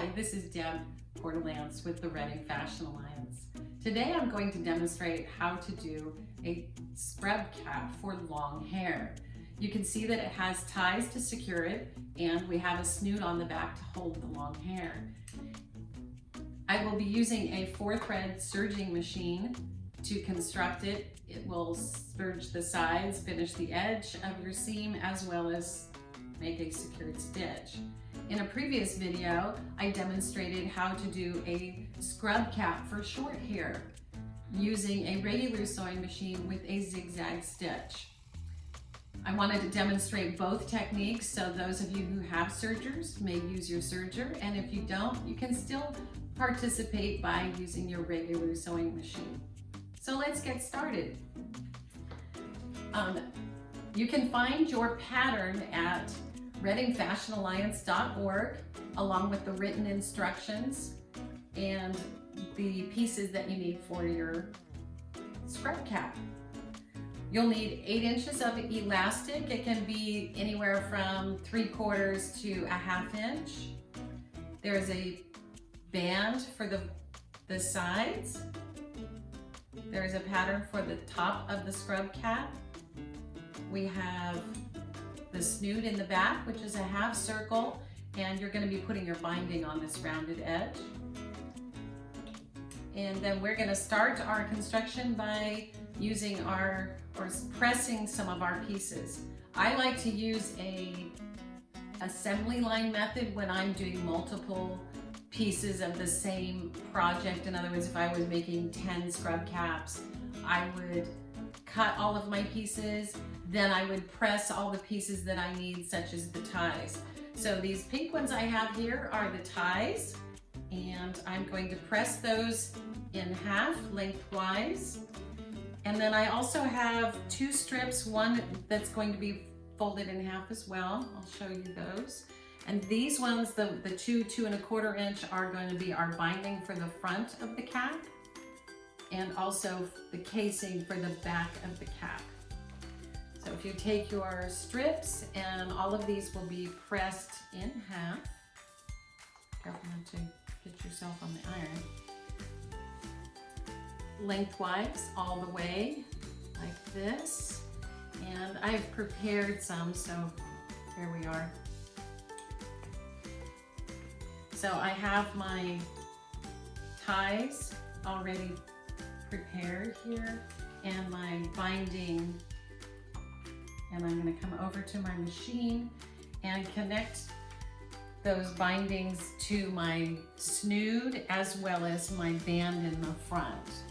Hi, this is Deb Portelance with the Reading Fashion Alliance. Today I'm going to demonstrate how to do a scrub cap for long hair. You can see that it has ties to secure it, and we have a snoot on the back to hold the long hair. I will be using a 4-thread serging machine to construct it. It will serge the sides, finish the edge of your seam, as well as make a secured stitch. In a previous video, I demonstrated how to do a scrub cap for short hair using a regular sewing machine with a zigzag stitch. I wanted to demonstrate both techniques, so those of you who have sergers may use your serger, and if you don't, you can still participate by using your regular sewing machine. So let's get started. You can find your pattern at readingfashionalliance.org along with the written instructions and the pieces that you need for your scrub cap. You'll need 8 inches of elastic. It can be anywhere from 3/4 to a 1/2 inch. There's a band for the sides. There's a pattern for the top of the scrub cap. We have the snoot in the back, which is a 1/2 circle, and you're going to be putting your binding on this rounded edge. And then we're going to start our construction by using or pressing some of our pieces. I like to use a assembly line method when I'm doing multiple pieces of the same project. In other words, if I was making 10 scrub caps, I would cut all of my pieces, then I would press all the pieces that I need, such as the ties. So these pink ones I have here are the ties, and I'm going to press those in half lengthwise. And then I also have 2 strips, one that's going to be folded in half as well. I'll show you those. And these ones, the 2 inch are going to be our binding for the front of the cap, and also the casing for the back of the cap. So if you take your strips, and all of these will be pressed in half. Careful not to get yourself on the iron. Lengthwise all the way like this. And I've prepared some, so here we are. So I have my ties already prepared here and my binding, and I'm going to come over to my machine and connect those bindings to my snood as well as my band in the front.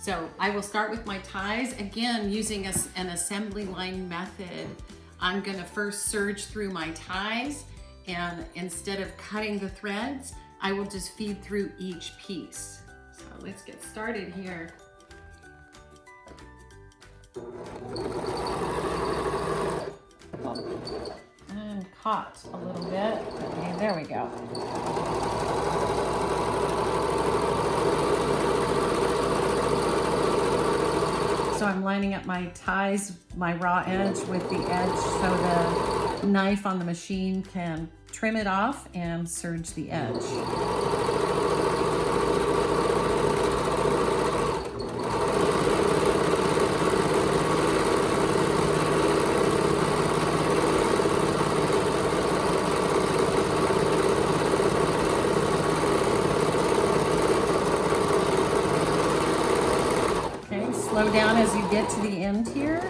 So I will start with my ties, again using an assembly line method. I'm going to first serge through my ties, and instead of cutting the threads, I will just feed through each piece. So let's get started here. And caught a little bit. Okay, there we go. So I'm lining up my ties, my raw edge with the edge so the knife on the machine can trim it off and serge the edge. Slow down as you get to the end here.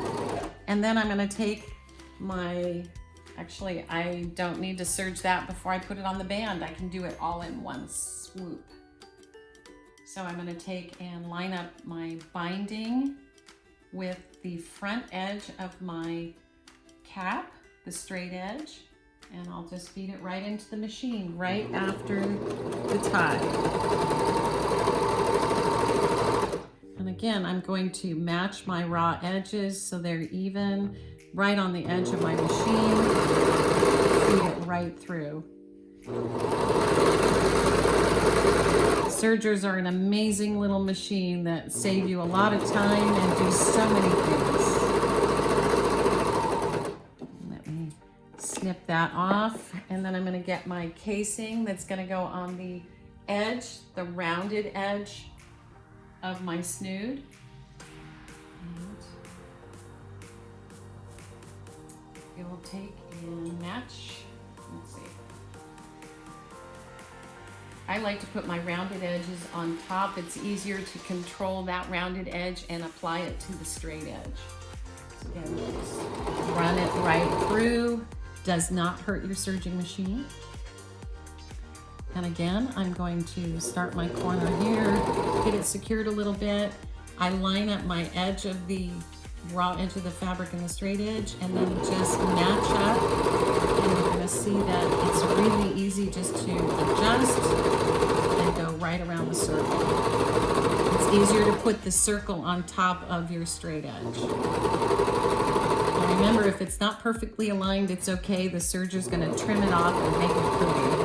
And then I'm going to take my, actually I don't need to serge that before I put it on the band. I can do it all in one swoop. So I'm going to take and line up my binding with the front edge of my cap, the straight edge, and I'll just feed it right into the machine right after the tie. And again, I'm going to match my raw edges so they're even, right on the edge of my machine. Feed it right through. Sergers are an amazing little machine that save you a lot of time and do so many things. Let me snip that off, and then I'm going to get my casing that's going to go on the edge, the rounded edge of my snood. And it will take and match. Let's see. I like to put my rounded edges on top. It's easier to control that rounded edge and apply it to the straight edge. So again, just run it right through. Does not hurt your serging machine. And again, I'm going to start my corner here, get it secured a little bit. I line up my edge of the raw edge of the fabric and the straight edge, and then just match up. And you're gonna see that it's really easy just to adjust and go right around the circle. It's easier to put the circle on top of your straight edge. Now remember, if it's not perfectly aligned, it's okay. The serger's gonna trim it off and make it pretty.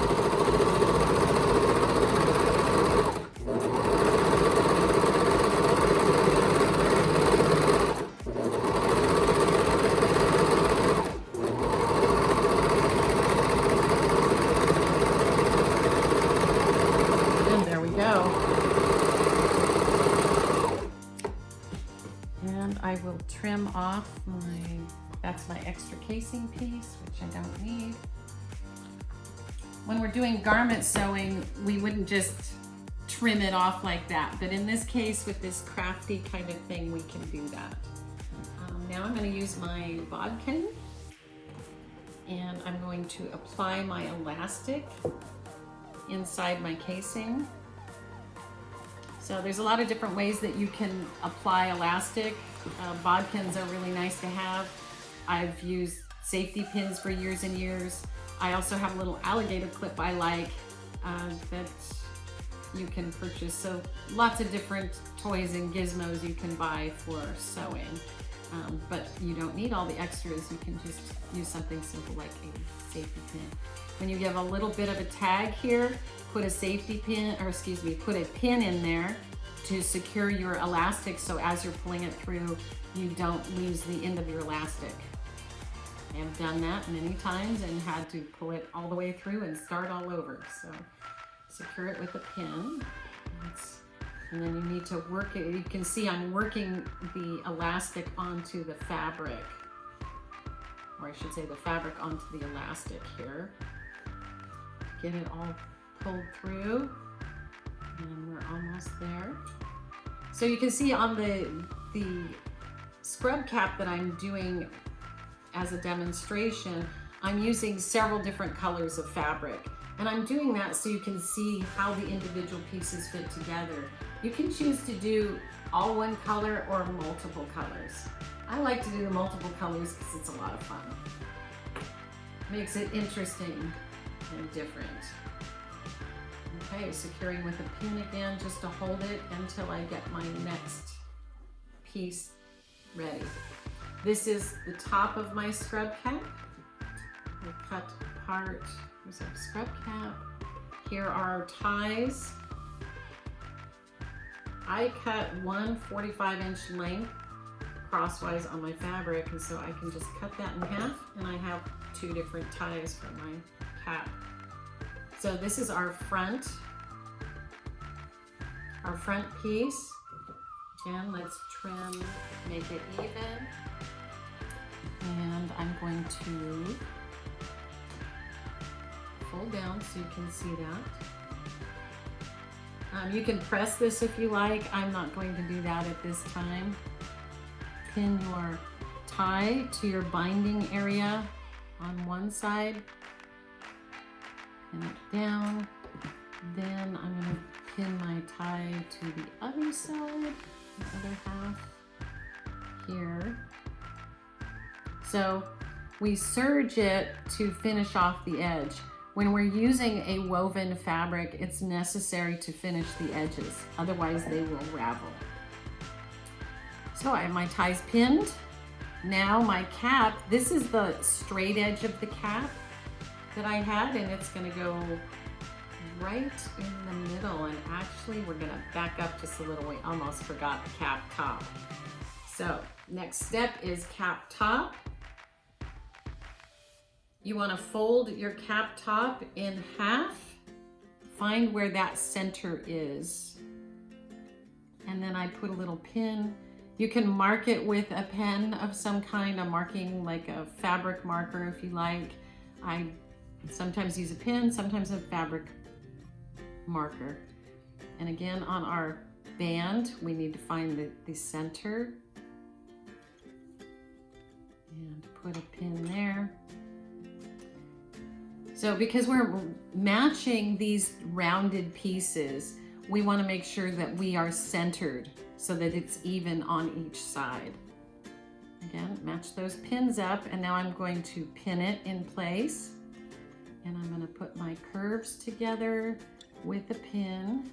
And I will trim off that's my extra casing piece, which I don't need. When we're doing garment sewing, we wouldn't just trim it off like that. But in this case, with this crafty kind of thing, we can do that. Now I'm going to use my bodkin, and I'm going to apply my elastic inside my casing. So there's a lot of different ways that you can apply elastic. Bodkins are really nice to have. I've used safety pins for years and years. I also have a little alligator clip I like that you can purchase. So lots of different toys and gizmos you can buy for sewing. But you don't need all the extras. You can just use something simple like a safety pin. When you have a little bit of a tag here, put a safety pin, or excuse me, put a pin in there to secure your elastic, so as you're pulling it through, you don't lose the end of your elastic. I have done that many times and had to pull it all the way through and start all over. So secure it with a pin. And then you need to work it. You can see I'm working the elastic onto the fabric, or I should say the fabric onto the elastic here. Get it all pulled through, and we're almost there. So you can see on the scrub cap that I'm doing as a demonstration, I'm using several different colors of fabric. And I'm doing that so you can see how the individual pieces fit together. You can choose to do all one color or multiple colors. I like to do the multiple colors because it's a lot of fun. Makes it interesting and different. Okay, securing with a pin again just to hold it until I get my next piece ready. This is the top of my scrub cap. We'll cut apart. There's our scrub cap. Here are our ties. I cut one 45-inch length crosswise on my fabric, and so I can just cut that in half, and I have two different ties for my cap. So this is our front piece. Again, let's trim, make it even. And I'm going to fold down so you can see that. You can press this if you like. I'm not going to do that at this time. Pin your tie to your binding area on one side. Pin it down. Then I'm going to pin my tie to the other side, the other half here. So we serge it to finish off the edge. When we're using a woven fabric, it's necessary to finish the edges, otherwise they will ravel. So I have my ties pinned. Now my cap, this is the straight edge of the cap that I had, and it's gonna go right in the middle. And actually we're gonna back up just a little way, almost forgot the cap top. So next step is cap top. You want to fold your cap top in half, find where that center is, and then I put a little pin. You can mark it with a pen of some kind. I'm marking like a fabric marker if you like. I sometimes use a pin, sometimes a fabric marker. And again, on our band, we need to find the center and put a pin there. So because we're matching these rounded pieces, we want to make sure that we are centered so that it's even on each side. Again, match those pins up, and now I'm going to pin it in place. And I'm going to put my curves together with a pin,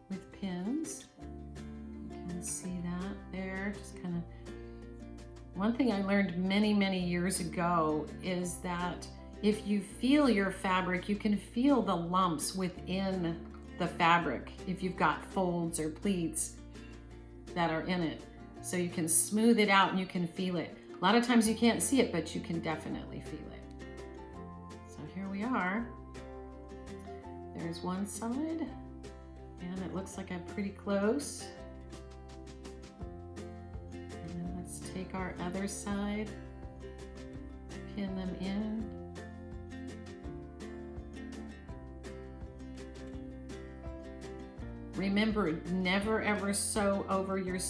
with pins. You can see that there, just kind of. One thing I learned many, many years ago is that if you feel your fabric, you can feel the lumps within the fabric if you've got folds or pleats that are in it. So you can smooth it out and you can feel it. A lot of times you can't see it, but you can definitely feel it. So here we are. There's one side, and it looks like I'm pretty close. And then let's take our other side, pin them in. Remember, never ever sew over your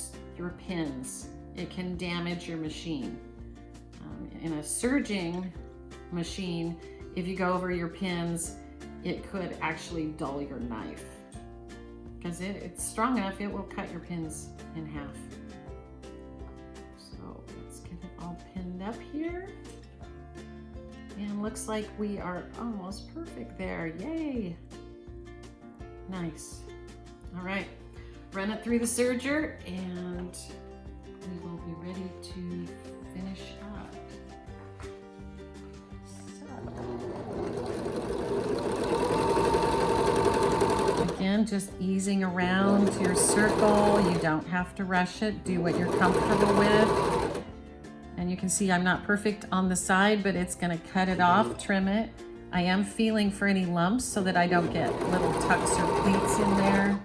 pins. It can damage your machine. In a serging machine, if you go over your pins, it could actually dull your knife. Because it's strong enough, it will cut your pins in half. So let's get it all pinned up here. And looks like we are almost perfect there. Yay! Nice. All right, run it through the serger and we will be ready to finish up. So, again, just easing around your circle. You don't have to rush it. Do what you're comfortable with. And you can see I'm not perfect on the side, but it's gonna cut it off, trim it. I am feeling for any lumps so that I don't get little tucks or pleats in there.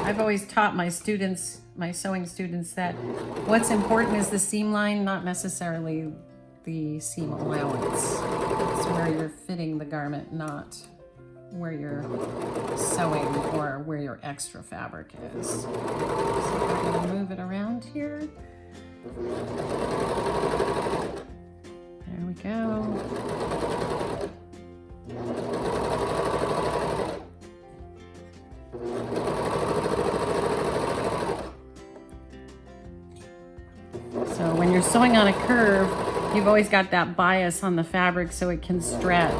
I've always taught my students, my sewing students, that what's important is the seam line, not necessarily the seam allowance. It's where you're fitting the garment, not where you're sewing or where your extra fabric is. So I'm going to move it around here. There we go. So when you're sewing on a curve, you've always got that bias on the fabric so it can stretch.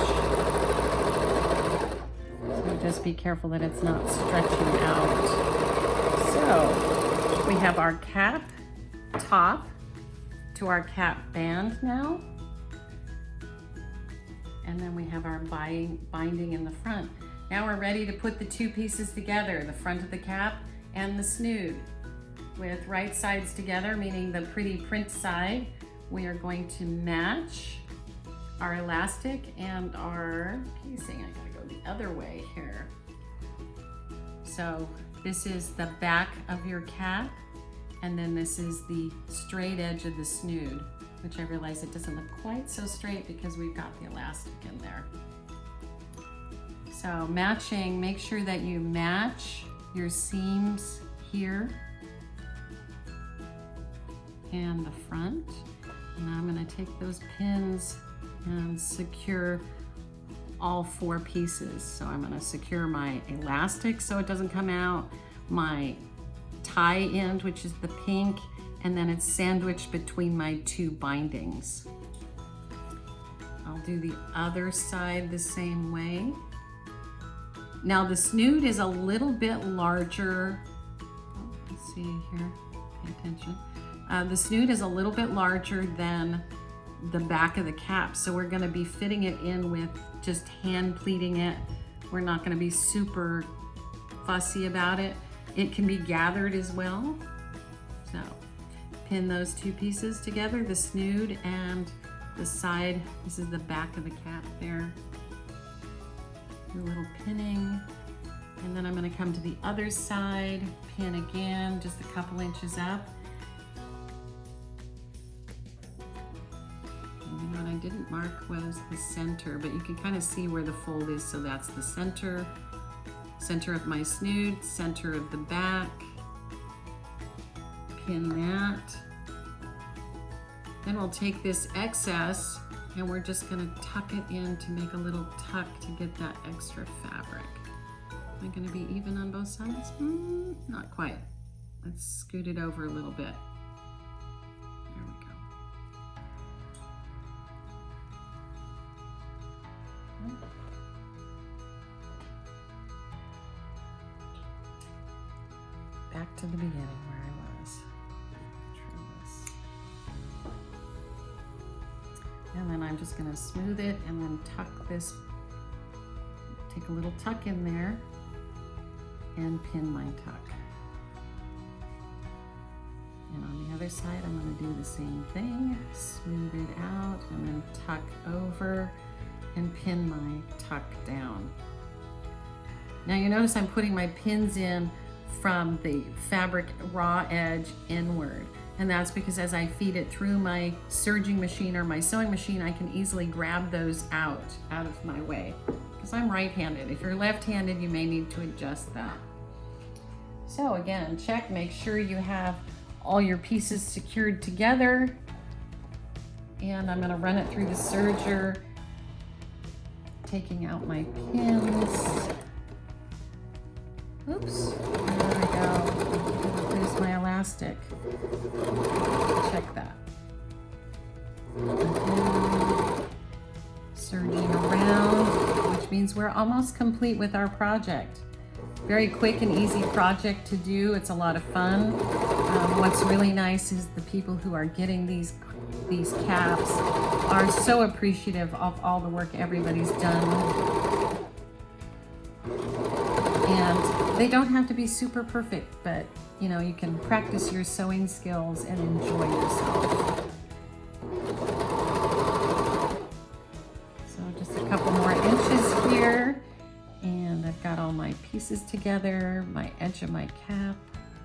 So just be careful that it's not stretching out. So we have our cap top to our cap band now. And then we have our binding in the front. Now we're ready to put the two pieces together, the front of the cap and the snood. With right sides together, meaning the pretty print side, we are going to match our elastic and our casing. I gotta go the other way here. So this is the back of your cap, and then this is the straight edge of the snood, which I realize it doesn't look quite so straight because we've got the elastic in there. So matching, make sure that you match your seams here and the front. And I'm going to take those pins and secure all four pieces. So I'm going to secure my elastic so it doesn't come out, my tie end, which is the pink, and then it's sandwiched between my two bindings. I'll do the other side the same way. Now the snood is a little bit larger. Oh, let's see here, pay attention. The snood is a little bit larger than the back of the cap, so we're going to be fitting it in with just hand pleating it. We're not going to be super fussy about it. It can be gathered as well. So pin those two pieces together, the snood and the side. This is the back of the cap there. Do a little pinning. And then I'm going to come to the other side, pin again, just a couple inches up. And what I didn't mark was the center, but you can kind of see where the fold is, so that's the center. Center of my snood, center of the back. Pin that. Then we'll take this excess and we're just going to tuck it in to make a little tuck to get that extra fabric. Am I going to be even on both sides? Not quite. Let's scoot it over a little bit. There we go. Back to the beginning where I was. Trim this. And then I'm just going to smooth it and then tuck this, take a little tuck in there and pin my tuck. And on the other side, I'm going to do the same thing. Smooth it out and then tuck over and pin my tuck down. Now you notice I'm putting my pins in from the fabric raw edge inward. And that's because as I feed it through my serging machine or my sewing machine, I can easily grab those out of my way. Because I'm right-handed. If you're left-handed, you may need to adjust that. So again, check, make sure you have all your pieces secured together. And I'm gonna run it through the serger, taking out my pins. Oops, there we go. There's my elastic. Check that. And serging around, which means we're almost complete with our project. Very quick and easy project to do. It's a lot of fun. What's really nice is the people who are getting these caps are so appreciative of all the work everybody's done. And they don't have to be super perfect, but you know, you can practice your sewing skills and enjoy yourself. So just a couple more inches here. And I've got all my pieces together, my edge of my cap.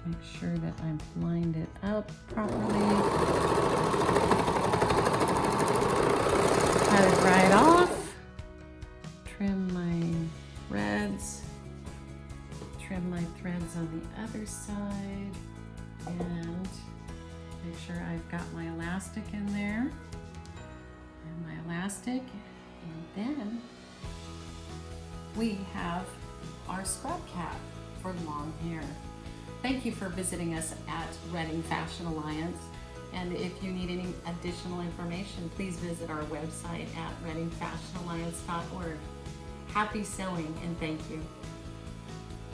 Make sure that I've lined it up properly. Cut it right off. Trim my threads. Trim my threads on the other side. And make sure I've got my elastic in there. And my elastic. And then we have our scrub cap for long hair. Thank you for visiting us at Reading Fashion Alliance. And if you need any additional information, please visit our website at readingfashionalliance.org. Happy sewing and thank you.